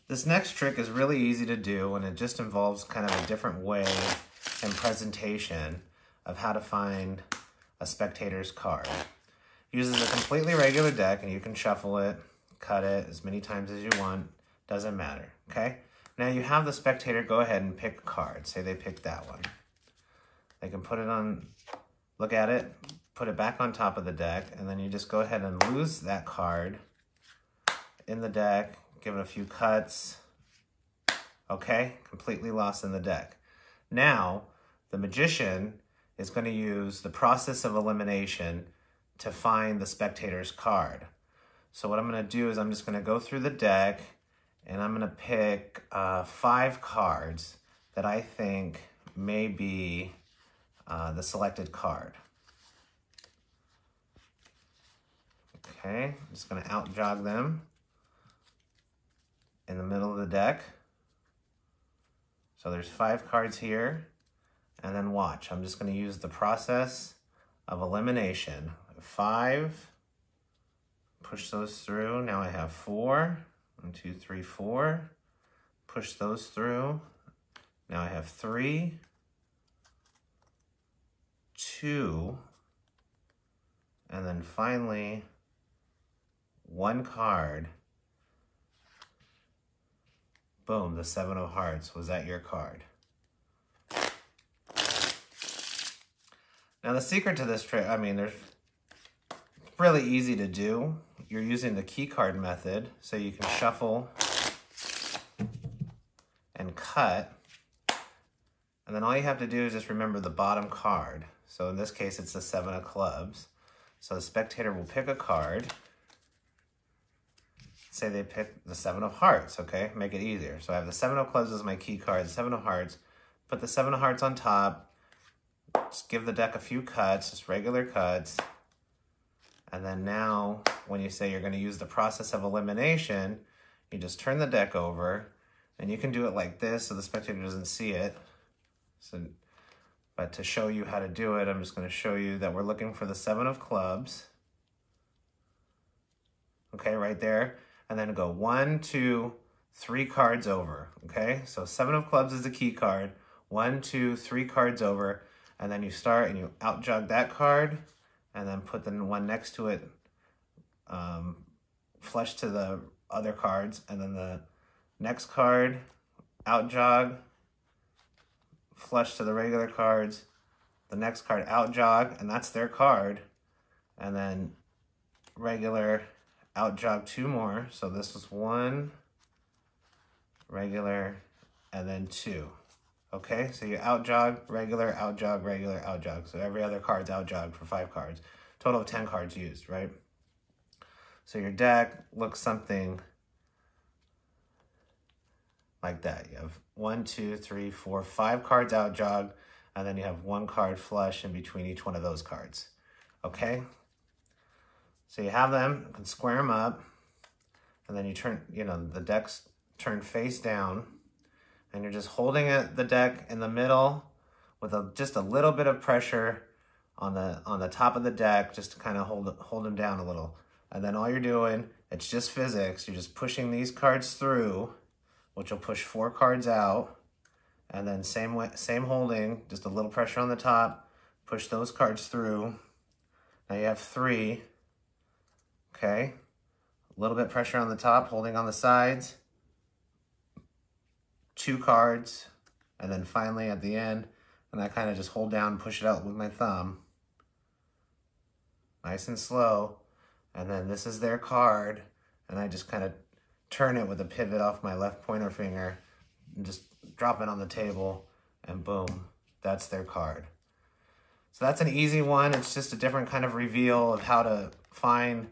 This next trick is really easy to do, and it just involves kind of a different way and presentation of how to find a spectator's card. It uses a completely regular deck, and you can shuffle it, cut it as many times as you want, doesn't matter, okay? Now you have the spectator go ahead and pick a card. Say they pick that one. They can put it on, look at it, put it back on top of the deck, and then you just go ahead and lose that card in the deck, give it a few cuts, okay? Completely lost in the deck. Now, the magician is going to use the process of elimination to find the spectator's card. So what I'm going to do is I'm just going to go through the deck, and I'm going to pick 5 cards that I think may be the selected card. Okay, I'm just going to out-jog them in the middle of the deck. So there's 5 cards here, and then watch. I'm just going to use the process of elimination. 5, push those through. Now I have 4. 1, 2, 3, 4. Push those through. Now I have 3, 2, and then finally 1 card. Boom, the 7 of hearts. Was that your card? Now the secret to this trick, there's really easy to do. You're using the key card method, so you can shuffle and cut. And then all you have to do is just remember the bottom card. So in this case, it's the 7 of clubs. So the spectator will pick a card. Say they pick the 7 of hearts, okay? Make it easier. So I have the 7 of clubs as my key card, the 7 of hearts. Put the 7 of hearts on top. Just give the deck a few cuts, just regular cuts. And then now, when you say you're going to use the process of elimination, you just turn the deck over, and you can do it like this so the spectator doesn't see it. But to show you how to do it, I'm just going to show you that we're looking for the 7 of clubs. Okay, right there. And then go 1, 2, 3 cards over. Okay, so 7 of clubs is the key card. 1, 2, 3 cards over. And then you start and you out-jog that card, and then put the one next to it flush to the other cards, and then the next card, out-jog, flush to the regular cards, the next card, out-jog, and that's their card, and then regular, out-jog 2 more. So this was 1, regular, and then 2. Okay, so you out-jog, regular, out-jog, regular, out-jog. So every other card's out-jogged for 5 cards. Total of 10 cards used, right? So your deck looks something like that. You have 1, 2, 3, 4, 5 cards out-jogged, and then you have 1 card flush in between each one of those cards. Okay? So you have them, you can square them up, and then you turn, the deck's turned face down, and you're just holding the deck in the middle with just a little bit of pressure on the top of the deck, just to kind of hold them down a little. And then all you're doing, it's just physics. You're just pushing these cards through, which will push 4 cards out. And then same holding, just a little pressure on the top, push those cards through. Now you have 3, okay? A little bit pressure on the top, holding on the sides. 2 cards, and then finally at the end, and I kind of just hold down and push it out with my thumb. Nice and slow. And then this is their card, and I just kind of turn it with a pivot off my left pointer finger and just drop it on the table, and boom, that's their card. So that's an easy one. It's just a different kind of reveal of how to find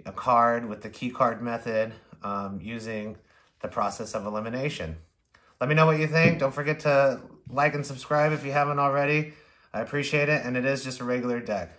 a card with the key card method using the process of elimination. Let me know what you think. Don't forget to like and subscribe if you haven't already. I appreciate it, and it is just a regular deck.